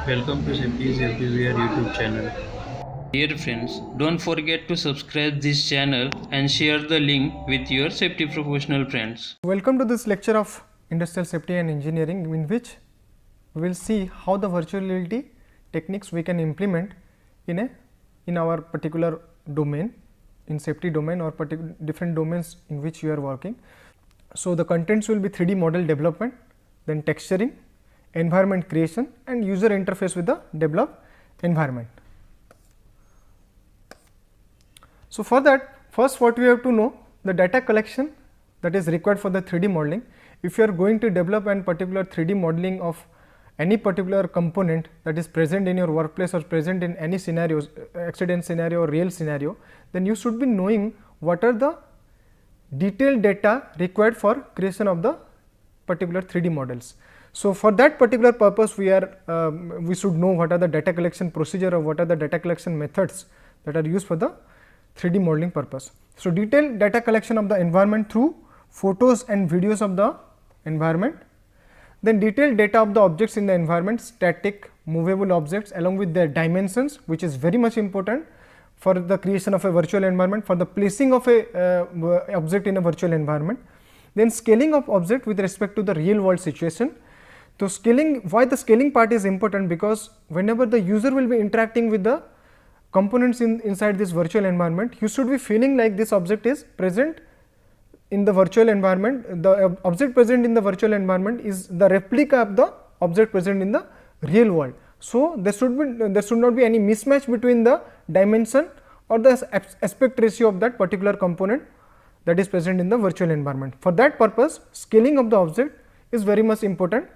Welcome to Safety is Everywhere YouTube channel. Dear friends, don't forget to subscribe this channel and share the link with your safety professional friends. Welcome to this lecture of Industrial Safety and Engineering, in which we will see how the virtual reality techniques we can implement in our particular domain, in safety domain or different domains in which you are working. So, the contents will be 3D model development, then texturing, environment creation and user interface with the developed environment. So, for that, first what we have to know the data collection that is required for the 3D modeling. If you are going to develop an particular 3D modeling of any particular component that is present in your workplace or present in any scenarios, accident scenario or real scenario, then you should be knowing what are the detailed data required for creation of the particular 3D models. So, for that particular purpose we should know what are the data collection procedure or what are the data collection methods that are used for the 3D modeling purpose. So, detailed data collection of the environment through photos and videos of the environment, then detailed data of the objects in the environment, static, movable objects along with their dimensions, which is very much important for the creation of a virtual environment, for the placing of a object in a virtual environment. Then scaling of object with respect to the real world situation. So, scaling, why the scaling part is important, because whenever the user will be interacting with the components inside this virtual environment, you should be feeling like this object is present in the virtual environment. The object present in the virtual environment is the replica of the object present in the real world. So, there should not be any mismatch between the dimension or the aspect ratio of that particular component that is present in the virtual environment. For that purpose, scaling of the object is very much important.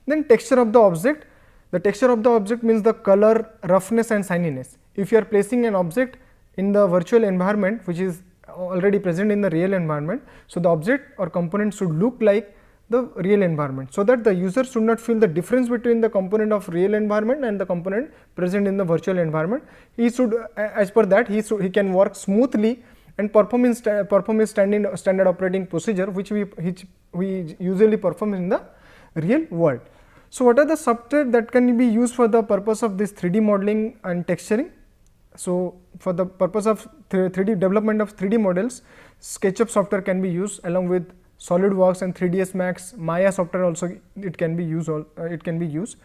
Then texture of the object. The texture of the object means the color, roughness and shininess. If you are placing an object in the virtual environment which is already present in the real environment, so the object or component should look like the real environment, so that the user should not feel the difference between the component of real environment and the component present in the virtual environment. He should, as per that, he can work smoothly and perform his standard operating procedure which we usually perform in the real world. So, what are the software that can be used for the purpose of this 3D modeling and texturing? So, for the purpose of 3D development of 3D models, SketchUp software can be used along with SolidWorks and 3ds Max, Maya software also it can be used.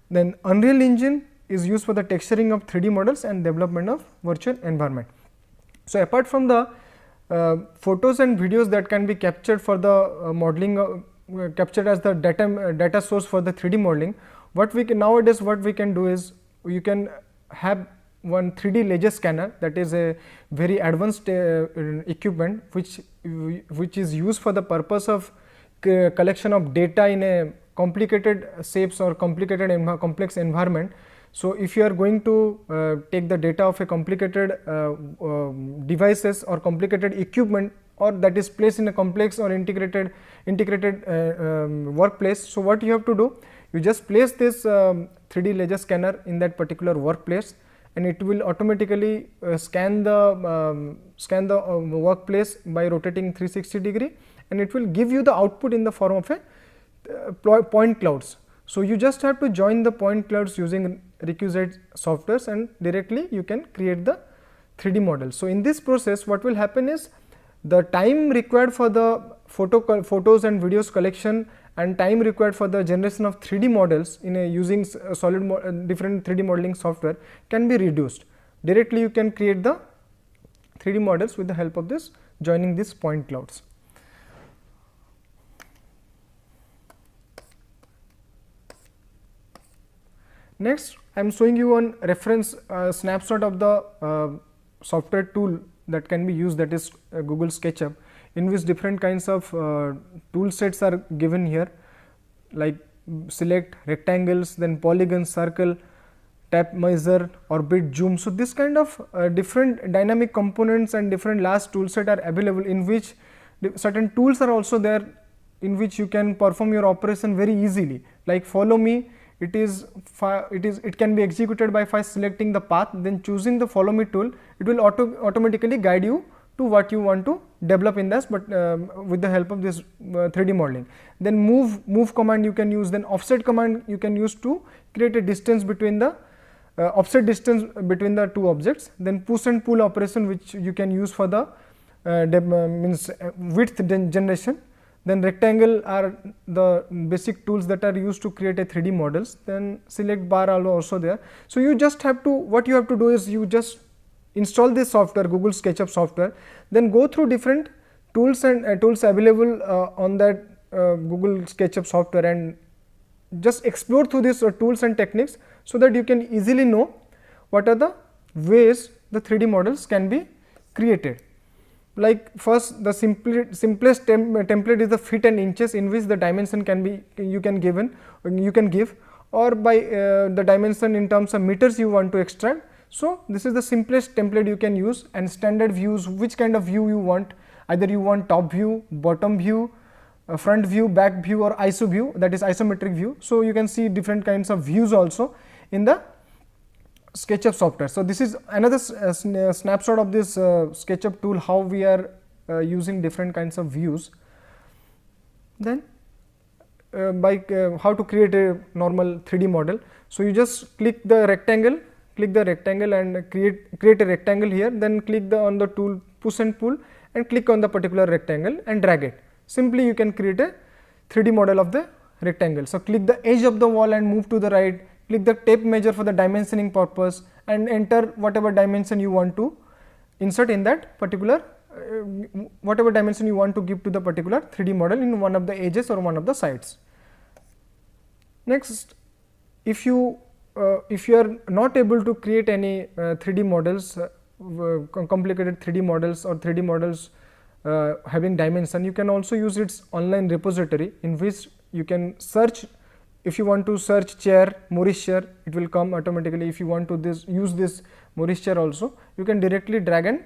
Then Unreal Engine is used for the texturing of 3D models and development of virtual environment. So, apart from the photos and videos that can be captured for the modeling, captured as the data source for the 3D modeling, nowadays what we can do is you can have one 3D laser scanner, that is a very advanced equipment which is used for the purpose of collection of data in a complicated shapes or complex environment. So, if you are going to take the data of a complicated devices or complicated equipment, or that is placed in a complex or integrated workplace. So, what you have to do? You just place this 3D laser scanner in that particular workplace, and it will automatically scan the workplace by rotating 360 degree, and it will give you the output in the form of a point clouds. So, you just have to join the point clouds using requisite softwares, and directly you can create the 3D model. So, in this process what will happen is the time required for the photos and videos collection and time required for the generation of 3D models using different 3D modeling software can be reduced. Directly you can create the 3D models with the help of this joining these point clouds. Next, I am showing you one reference snapshot of the software tool that can be used, that is Google SketchUp, in which different kinds of tool sets are given here, like select, rectangles, then polygon, circle, tap, measure, orbit, zoom. So, this kind of different dynamic components and different large tool set are available, in which certain tools are also there in which you can perform your operation very easily, like follow me. It can be executed by first selecting the path, then choosing the follow me tool. It will automatically guide you to what you want to develop in this, but with the help of this 3D modeling. Then move command you can use, then offset command you can use to create a distance between the offset distance between the two objects. Then push and pull operation, which you can use for the width generation. Then rectangle are the basic tools that are used to create a 3D models. Then select bar are also there. So you just have to, what you have to do is you just install this software, Google SketchUp software, then go through different tools and tools available on that Google SketchUp software, and just explore through these tools and techniques, so that you can easily know what are the ways the 3D models can be created. Like first, the simplest template is the feet and inches, in which the dimension can be you can give, or by the dimension in terms of meters you want to extract. So this is the simplest template you can use. And standard views, which kind of view you want, either you want top view, bottom view, front view, back view, or iso view, that is isometric view. So you can see different kinds of views also in the SketchUp software. So this is another snapshot of this SketchUp tool, how we are using different kinds of views. Then by how to create a normal 3D model. So you just click the rectangle and create a rectangle here, then click on the tool push and pull and click on the particular rectangle and drag it. Simply you can create a 3D model of the rectangle. So click the edge of the wall and move to the right, click the tape measure for the dimensioning purpose, and enter whatever dimension you want to insert in that particular whatever dimension you want to give to the particular 3D model in one of the edges or one of the sides. Next, if you are not able to create any 3D models, complicated 3D models or 3D models having dimension, you can also use its online repository, in which you can search. If you want to search chair, Morris chair, it will come automatically. If you want to use this Morris chair also, you can directly drag and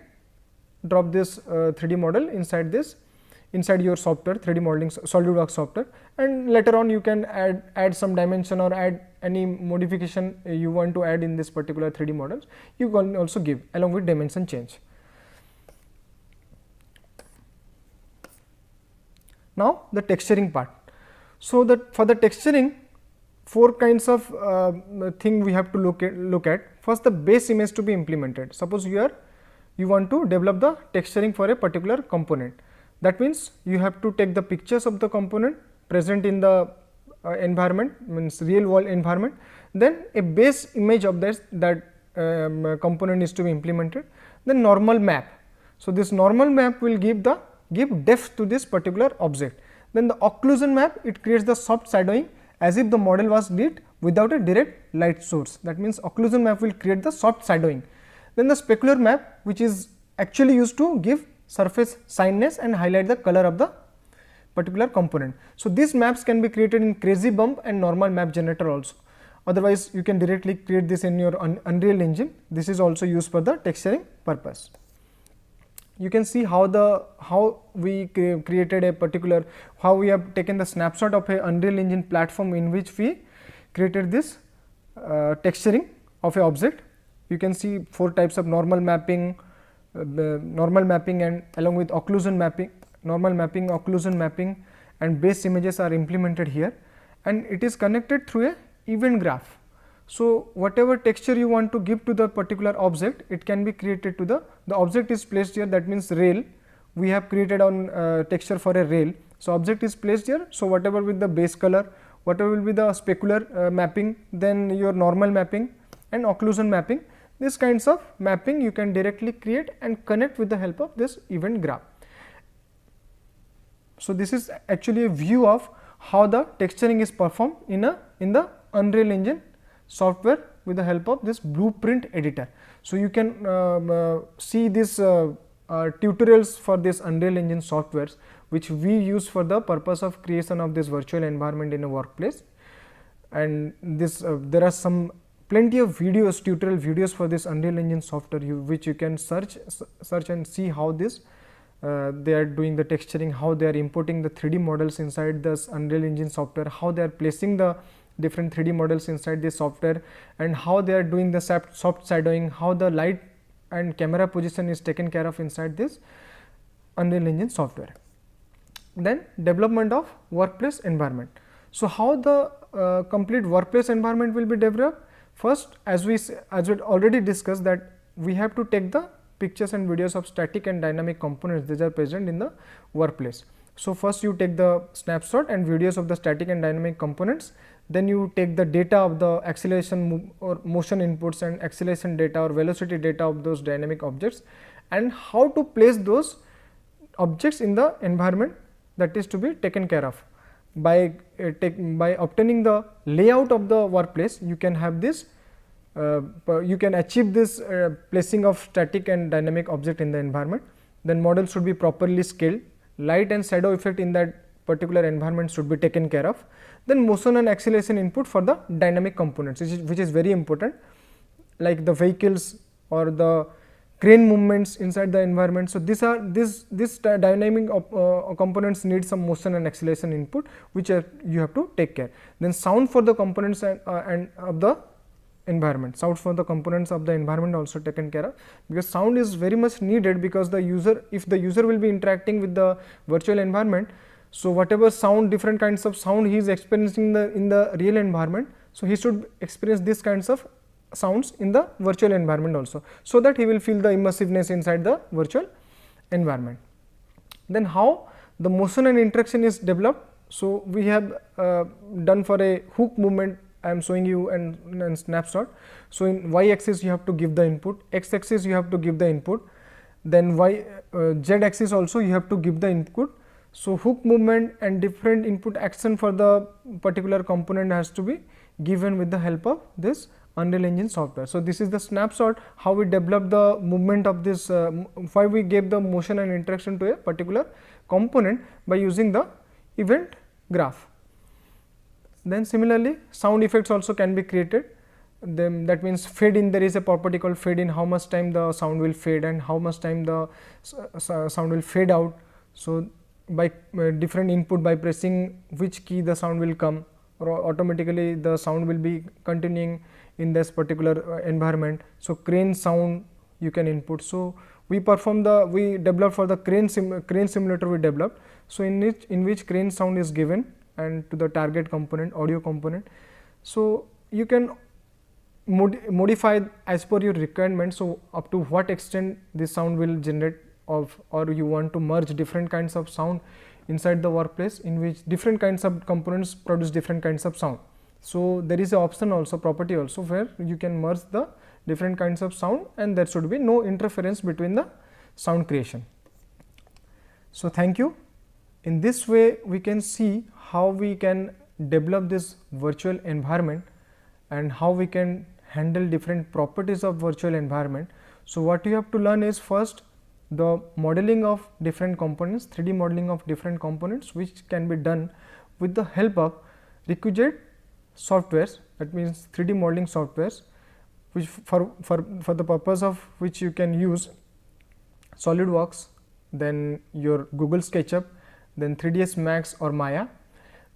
drop this 3D model inside your software, 3D modeling SolidWorks software, and later on you can add some dimension or add any modification you want to add in this particular 3D models. You can also give along with dimension change. Now the texturing part. So that for the texturing, four kinds of thing we have to look at. First, the base image to be implemented. Suppose you want to develop the texturing for a particular component. That means you have to take the pictures of the component present in the environment, means real world environment. Then a base image of that component is to be implemented. Then normal map. So this normal map will give depth to this particular object. Then the occlusion map, it creates the soft shadowing as if the model was lit without a direct light source. That means occlusion map will create the soft shadowing. Then the specular map, which is actually used to give surface shyness and highlight the color of the particular component. So these maps can be created in Crazy Bump and normal map generator also. Otherwise you can directly create this in your Unreal Engine. This is also used for the texturing purpose. You can see how we created a particular, how we have taken the snapshot of a Unreal Engine platform in which we created this texturing of a object. You can see four types of normal mapping and along with occlusion mapping, normal mapping, occlusion mapping, and base images are implemented here, and it is connected through a event graph. So whatever texture you want to give to the particular object, it can be created to the object is placed here. That means rail, we have created on texture for a rail. So object is placed here. So whatever with the base color, whatever will be the specular mapping, then your normal mapping and occlusion mapping, these kinds of mapping you can directly create and connect with the help of this event graph. So this is actually a view of how the texturing is performed in the Unreal Engine software with the help of this blueprint editor. So you can see this tutorials for this Unreal Engine softwares, which we use for the purpose of creation of this virtual environment in a workplace. And this there are some plenty of videos, tutorial videos for this Unreal Engine software, which you can search and see how this they are doing the texturing, how they are importing the 3D models inside this Unreal Engine software, how they are placing the different 3D models inside this software, and how they are doing the soft shadowing, how the light and camera position is taken care of inside this Unreal Engine software. Then development of workplace environment. So, how the complete workplace environment will be developed? First, as we already discussed, that we have to take the pictures and videos of static and dynamic components that are present in the workplace. So, first you take the snapshot and videos of the static and dynamic components, then you take the data of the acceleration or motion inputs and acceleration data or velocity data of those dynamic objects, and how to place those objects in the environment that is to be taken care of. By obtaining the layout of the workplace, you can have this you can achieve this placing of static and dynamic object in the environment. Then model should be properly scaled, light and shadow effect in that particular environment should be taken care of. Then motion and acceleration input for the dynamic components, which is very important, like the vehicles or the crane movements inside the environment. So, this dynamic components need some motion and acceleration input, which you have to take care. Then sound for the components and of the environment, sounds for the components of the environment also taken care of, because sound is very much needed, because the user, if the user will be interacting with the virtual environment, so whatever sound, different kinds of sound he is experiencing in the real environment, so he should experience these kinds of sounds in the virtual environment also, so that he will feel the immersiveness inside the virtual environment. Then how the motion and interaction is developed? So, we have done for a hook movement, I am showing you and snapshot. So, in y axis you have to give the input, x axis you have to give the input, then z axis also you have to give the input. So, hook movement and different input action for the particular component has to be given with the help of this Unreal Engine software. So, this is the snapshot how we develop the movement of this, why we gave the motion and interaction to a particular component by using the event graph. Then similarly, sound effects also can be created. Then that means fade in, there is a property called fade in, how much time the sound will fade and how much time the sound will fade out. So, by different input, by pressing which key the sound will come, or automatically the sound will be continuing in this particular environment. So, crane sound you can input. So, we developed for the crane simulator we developed. So, in which crane sound is given and to the target component, audio component. So, you can modify as per your requirement. So, up to what extent this sound will generate or you want to merge different kinds of sound inside the workplace, in which different kinds of components produce different kinds of sound. So, there is a option also, property also, where you can merge the different kinds of sound and there should be no interference between the sound creation. So, thank you. In this way we can see how we can develop this virtual environment and how we can handle different properties of virtual environment. So, what you have to learn is first the modeling of different components, 3D modeling of different components, which can be done with the help of requisite softwares, that means 3D modeling softwares, which for the purpose of which you can use SolidWorks, then your Google SketchUp, then 3ds Max or Maya.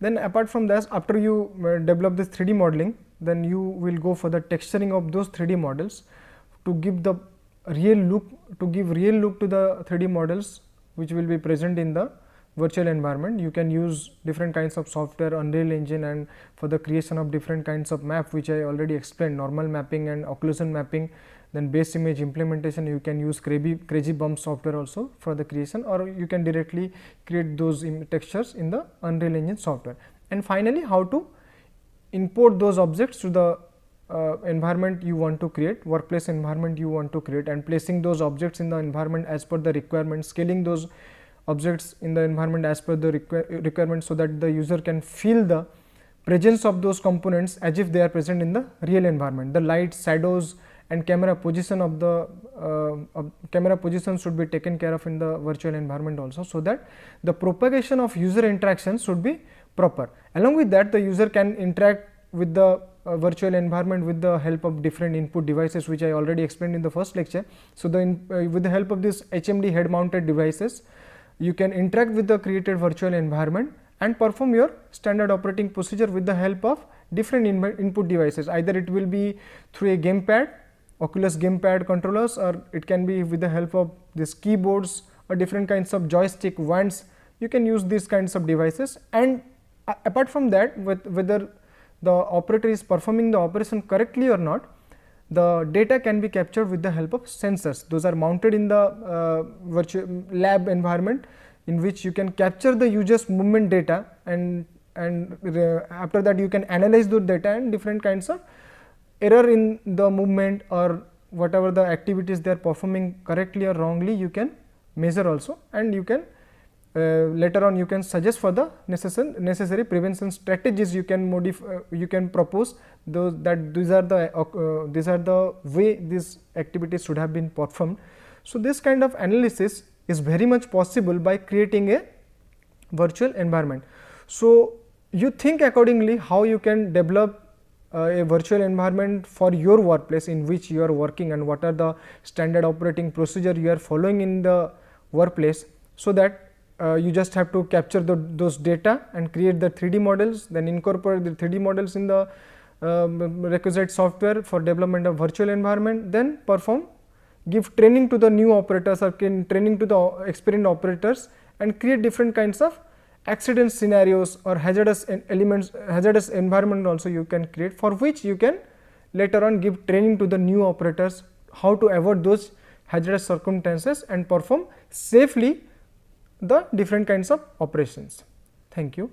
Then apart from that, after you develop this 3D modeling, then you will go for the texturing of those 3D models to give the real look, to the 3D models which will be present in the virtual environment. You can use different kinds of software, Unreal Engine, and for the creation of different kinds of map, which I already explained, normal mapping and occlusion mapping. Then base image implementation, you can use Crazy Bump software also for the creation, or you can directly create those textures in the Unreal Engine software. And finally, how to import those objects to the environment you want to create, workplace environment you want to create, and placing those objects in the environment as per the requirement, scaling those objects in the environment as per the requirement, so that the user can feel the presence of those components as if they are present in the real environment. The light, shadows and camera position of the camera position should be taken care of in the virtual environment also, so that the propagation of user interaction should be proper. Along with that, the user can interact with the virtual environment with the help of different input devices, which I already explained in the first lecture. So, with the help of this HMD head mounted devices, you can interact with the created virtual environment and perform your standard operating procedure with the help of different input devices. Either it will be through a gamepad, Oculus gamepad controllers, or it can be with the help of these keyboards or different kinds of joystick, wands, you can use these kinds of devices. And apart from that, whether the operator is performing the operation correctly or not, the data can be captured with the help of sensors. Those are mounted in the virtual lab environment, in which you can capture the user's movement data, and after that you can analyze those data, and different kinds of error in the movement or whatever the activities they are performing correctly or wrongly, you can measure also, and you can later on you can suggest for the necessary prevention strategies. You can modify, you can propose those, that these are the way these activities should have been performed. So, this kind of analysis is very much possible by creating a virtual environment. So, you think accordingly how you can develop a virtual environment for your workplace in which you are working, and what are the standard operating procedure you are following in the workplace, so that you just have to capture those data and create the 3D models, then incorporate the 3D models in the requisite software for development of virtual environment, then give training to the new operators or training to the experienced operators, and create different kinds of accident scenarios or hazardous elements, hazardous environment also you can create, for which you can later on give training to the new operators how to avoid those hazardous circumstances and perform safely the different kinds of operations. Thank you.